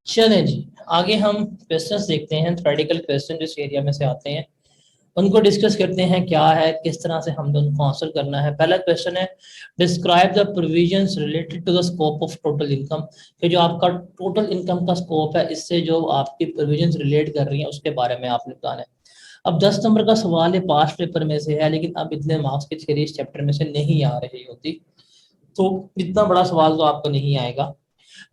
चलें जी, आगे हम क्वेश्चंस देखते हैं। थ्योरेटिकल क्वेश्चन जिस एरिया में से आते हैं उनको डिस्कस करते हैं, क्या है, किस तरह से हमने उनको आंसर करना है। पहला क्वेश्चन है, describe the provisions related to the scope of total income. कि जो आपका टोटल इनकम का स्कोप है, इससे जो आपकी प्रोविजंस रिलेट कर रही हैं उसके बारे में आपने बताना है। अब 10 नंबर का सवाल है, पास्ट पेपर में से है, लेकिन अब इतने मार्क्स की थ्योरी इस चैप्टर में से नहीं आ रही होती, तो इतना बड़ा सवाल तो आपको नहीं आएगा।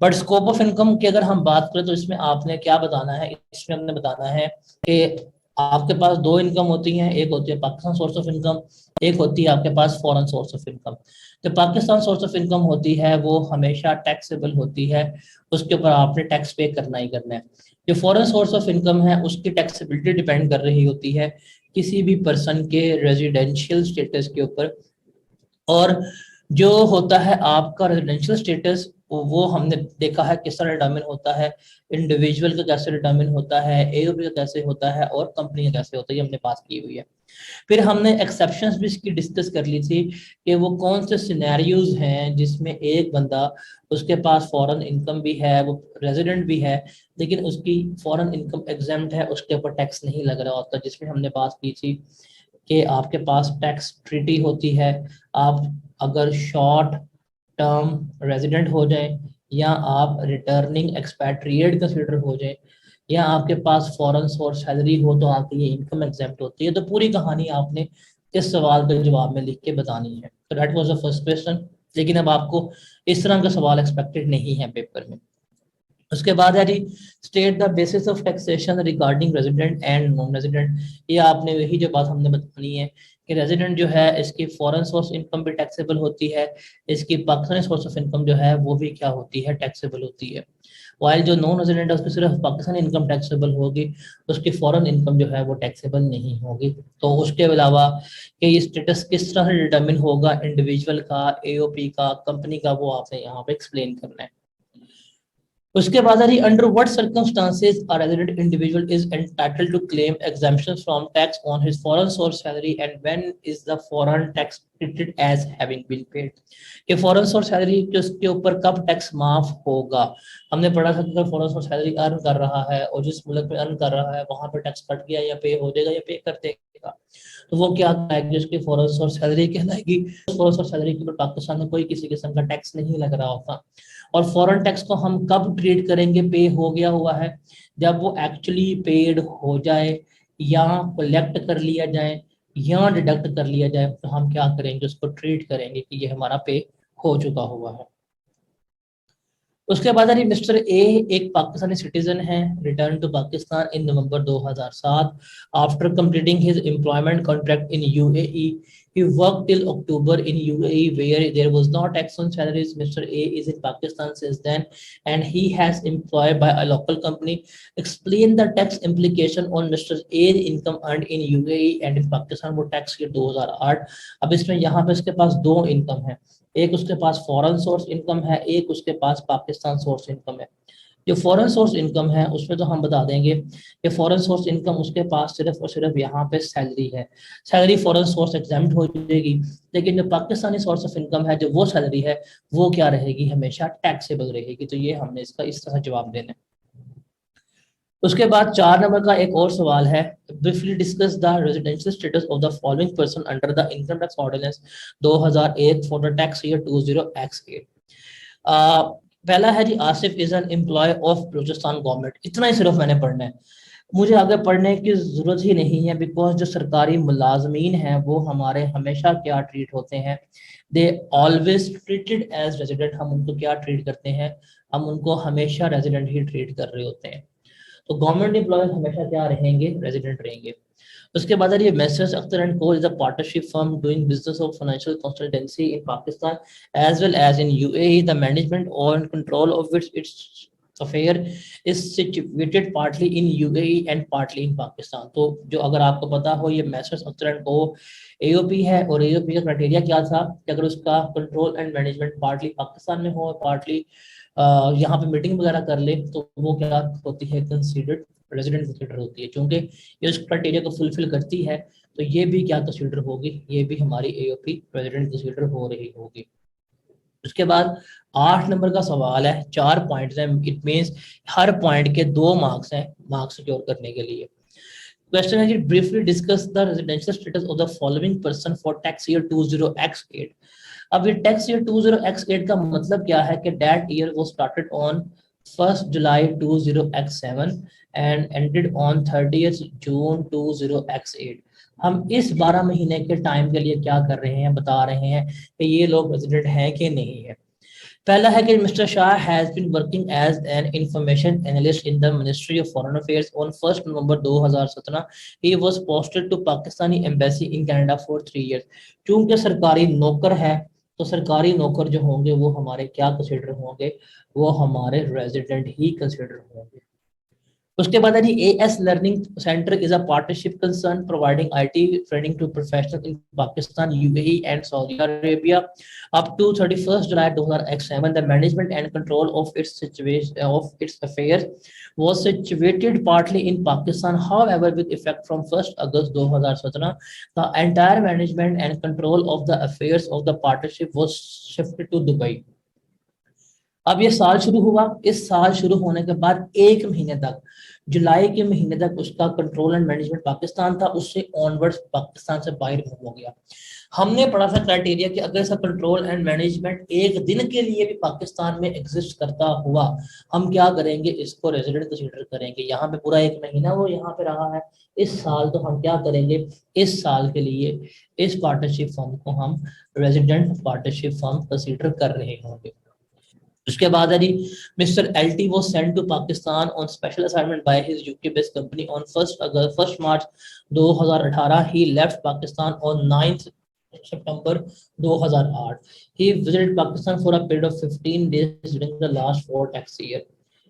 बट स्कोप ऑफ इनकम की अगर हम बात करें तो इसमें आपने क्या बताना है, इसमें हमने बताना है कि आपके पास दो इनकम होती हैं। एक होती है पाकिस्तान सोर्स ऑफ इनकम, एक होती है आपके पास फॉरेन सोर्स ऑफ इनकम। जो पाकिस्तान सोर्स ऑफ इनकम होती है वो हमेशा टैक्सेबल होती है, उसके ऊपर आपने टैक्स पे करना ही करना है। जो फॉरेन सोर्स ऑफ इनकम है उसकी टैक्सेबिलिटी डिपेंड कर रही होती है किसी भी पर्सन के रेजिडेंशियल स्टेटस के ऊपर। और जो होता है आपका रेजिडेंशियल स्टेटस, वो हमने देखा है किस तरह डिटरमिन होता है, इंडिविजुअल का कैसे डिटरमिन होता है, एओपी का कैसे होता है और कंपनी का कैसे होता है, ये हमने बात की हुई है। फिर हमने एक्सेप्शंस भी इसकी डिस्कस कर ली थी कि वो कौन से सिनेरियोज हैं जिसमें एक बंदा, उसके पास फॉरेन इनकम भी है, वो रेजिडेंट भी है, लेकिन उसकी फॉरेन इनकम एग्जेम्प्ट है, उसके ऊपर टैक्स नहीं लग रहा होता। जिसमें हमने बात की थी कि आपके पास टैक्स ट्रीटी होती है, आप अगर शॉर्ट टर्म रेजिडेंट हो जाए, या आप रिटर्निंग एक्सपैट्रिएट कंसिडर हो जाए, या आपके पास फॉरेन सोर्स सैलरी हो, तो आपकी ये इनकम एग्जेम्प्ट होती है। तो पूरी कहानी आपने इस सवाल के जवाब में लिख के बतानी है। तो that was the first question. लेकिन अब आपको इस तरह का सवाल एक्सपेक्टेड नहीं है पेपर में। उसके बाद है जी, state the basis of taxation regarding resident and non resident. ये आपने वही जो बात हमने बतानी है कि रेजिडेंट जो है इसकी फॉरेन सोर्स इनकम भी टैक्सेबल होती है, इसकी पाकिस्तानी सोर्स ऑफ इनकम जो है वो भी क्या होती है, टैक्सेबल होती है। वाइल जो नॉन रेजिडेंट है उसकी सिर्फ पाकिस्तानी इनकम टैक्सेबल होगी, उसकी फॉरेन इनकम जो है वो टैक्सेबल नहीं होगी। तो उसके अलावा कि ये स्टेटस किस तरह से डिटरमिन होगा, इंडिविजुअल का, एओपी का, कंपनी का, वो आपने यहाँ पे एक्सप्लेन करना है। उसके बाद है under what circumstances a resident individual is entitled to claim exemption from tax on his foreign source salary and when is the foreign tax treated as having been paid. कि फॉरेन सोर्स सैलरी के उसके ऊपर कब tax माफ होगा। हमने पढ़ा था कि अगर फॉरेन सोर्स सैलरी अर्न कर रहा है और जिस मुल्क में अर्न कर रहा है वहां पर टैक्स कट गया या पे हो जाएगा या पे कर देगा, तो वो क्या कहलाएगी, उसकी फॉरेन सोर्स सैलरी कहलाएगी। फॉरेन सोर्स सैलरी के ऊपर पाकिस्तान में कोई किसी किस्म का टैक्स नहीं लग रहा होता। और फॉरेन टैक्स को हम कब ट्रीट करेंगे, पे हो गया हुआ है, जब वो एक्चुअली पेड हो जाए, या कलेक्ट कर लिया जाए, या डिडक्ट कर लिया जाए, तो हम क्या करेंगे, उसको ट्रीट करेंगे कि ये हमारा पे हो चुका हुआ है। उसके बाद है मिस्टर ए एक पाकिस्तानी सिटीजन है, return to Pakistan in November 2007 after completing his employment contract in UAE. He worked till October in UAE where there was no tax on salaries. Mr. A is in Pakistan since then and he has employed by a local company. Explain the tax implication on Mr. A's income earned in UAE and in Pakistan. वो tax year 2008। अब इसमें यहाँ पे इसके पास दो income है, एक उसके पास फॉरेन सोर्स इनकम है, एक उसके पास पाकिस्तान सोर्स इनकम है। जो फॉरेन सोर्स इनकम है उसमें तो हम बता देंगे कि फॉरेन सोर्स इनकम उसके पास सिर्फ और सिर्फ यहाँ पे सैलरी है, सैलरी फॉरेन सोर्स एग्जाम्प्ट हो जाएगी। लेकिन जो पाकिस्तानी सोर्स ऑफ इनकम है, जो वो सैलरी है, वो क्या रहेगी, हमेशा टैक्सेबल रहेगी। तो ये हमने इसका इस तरह जवाब देना है। उसके बाद 4 नंबर का एक और सवाल है, briefly discuss the residential status of the following person under the income tax ordinance 2001 for the tax year 20x8। पहला है जी, Asif is an employ of Balochistan government. इतना ही सिर्फ मैंने पढ़ना है, मुझे आगे पढ़ने की जरूरत ही नहीं है, बिकॉज जो सरकारी मुलाजमीन हैं वो हमारे हमेशा क्या ट्रीट होते हैं, they always treated as resident. हम उनको क्या ट्रीट करते हैं, हम उनको हमेशा रेजिडेंट ही ट्रीट कर रहे होते हैं। तो गवर्नमेंट एम्प्लॉय हमेशा क्या रहेंगे, रेजिडेंट रहेंगे। उसके बाद ये Messrs Akhtar and Co is a partnership firm doing business of financial consultancy in Pakistan as well as in UAE. The management और control of its affair is situated partly in UAE and partly in Pakistan. तो जो अगर आपको पता हो, ये Messrs Akhtar and Co AOP है, और एओपी का क्राइटेरिया क्या था कि अगर उसका control and management partly Pakistan में हो और पार्टली यहाँ पे मीटिंग वगैरह कर ले, तो वो क्या होती है, कंसीडर्ड रेजिडेंट कंसीडर होती है। क्योंकि ये उस क्राइटेरिया को फुलफिल करती है, तो ये भी क्या कंसीडर होगी, ये भी हमारी एओपी रेजिडेंट कंसीडर हो रही होगी। उसके बाद 8 नंबर का सवाल है, 4 पॉइंट्स हैं, इट मींस हर पॉइंट के 2 मार्क्स हैं मार्क्स सिक्योर करने के लिए। क्वेश्चन है जी, briefly discuss the residential status of the following person for tax year 20x8। अब ये टैक्स ईयर 20x8 का मतलब क्या है कि दैट ईयर वो started on 1 July 20x7 and ended on 30 June 20x8। हम इस 12 महीने के टाइम के लिए क्या कर रहे हैं, बता रहे हैं कि ये लोग रेजिडेंट हैं कि नहीं है। पहला है कि mister Shah has been working as an information analyst in the ministry of foreign affairs on 1 November 2017। He was posted to Pakistani embassy in Canada for 3 years. क्योंकि सरकारी नौकर है तो सरकारी नौकर जो होंगे वो हमारे क्या कंसिडर होंगे, वो हमारे रेजिडेंट ही कंसिडर होंगे। उसके बाद है AS learning centre is a partnership concern providing IT training to professional in Pakistan, UAE and Saudi Arabia up to 31st July 2007. The management and control of its situation of its affairs was situated partly in Pakistan. However, with effect from 1st August 2017, the entire management and control of the affairs of the partnership was shifted to Dubai. अब ये साल शुरू हुआ, इस साल शुरू होने के बाद 1 महीने तक, जुलाई के महीने तक उसका कंट्रोल एंड मैनेजमेंट पाकिस्तान था, उससे ऑनवर्ड्स पाकिस्तान से बाहर मूव हो गया। हमने पढ़ा था क्राइटेरिया कि अगर इसका कंट्रोल एंड मैनेजमेंट एक दिन के लिए भी पाकिस्तान में एग्जिस्ट करता हुआ, हम क्या करेंगे, इसको रेजिडेंट कंसीडर करेंगे। यहाँ पे पूरा 1 महीना वो यहाँ पे रहा है, इस साल तो हम क्या करेंगे, इस साल के लिए इस पार्टनरशिप फर्म को हम रेजिडेंट पार्टनरशिप फर्म कंसीडर कर रहे होंगे। उसके बाद है जी, mister LT was sent to Pakistan on special assignment by his UK based company on 1 March 2018। He left Pakistan on 9 September 2008। He visited Pakistan for a period of 15 days during the last 4 tax year.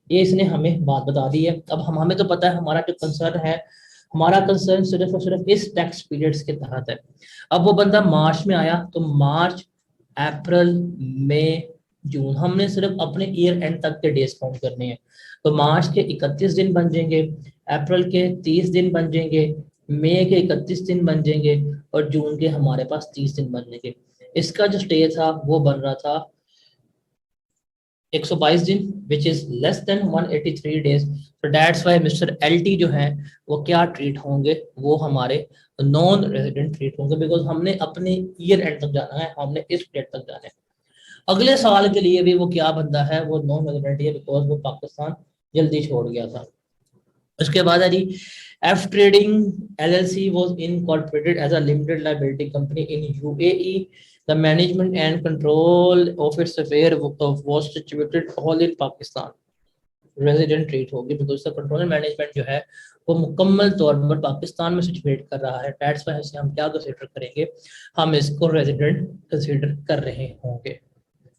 ये इसने हमें बात बता दी है। अब हमें तो पता है हमारा जो कंसर्न है, हमारा कंसर्न सिर्फ और सिर्फ इस टैक्स पीरियड्स के तहत है। अब वो बंदा मार्च में आया तो मार्च, अप्रैल, मई, जून, हमने सिर्फ अपने ईयर एंड तक के डेज काउंट करने हैं। तो मार्च के 31 दिन बन जाएंगे, अप्रैल के 30 दिन बन जाएंगे, मई के 31 दिन बन जाएंगे और जून के हमारे पास 30 दिन बन जाएंगे। इसका जो स्टे था वो बन रहा था 122 दिन, which is less than 183 days. तो दैट्स वाई मिस्टर एलटी जो है वो क्या ट्रीट होंगे, वो हमारे नॉन रेजिडेंट ट्रीट होंगे, बिकॉज हमने अपने ईयर एंड तक जाना है, हमने इस डेट तक जाना है। अगले साल के लिए भी वो क्या बंदा है, वो नॉन रेजिडेंट है, बिकॉज वो पाकिस्तान जल्दी छोड़ गया था। उसके बाद है जी, F trading LLC was incorporated as a limited liability company in UAE. The management and control of its affair was situated all in Pakistan. Resident treat होगी बिकॉज इसका कंट्रोल एंड मैनेजमेंट जो है वो मुकम्मल तौर पर पाकिस्तान में सिचुएट कर रहा है। दैट्स व्हाई हम क्या कंसीडर करेंगे, हम इसको रेजिडेंट कंसीडर कर रहे होंगे।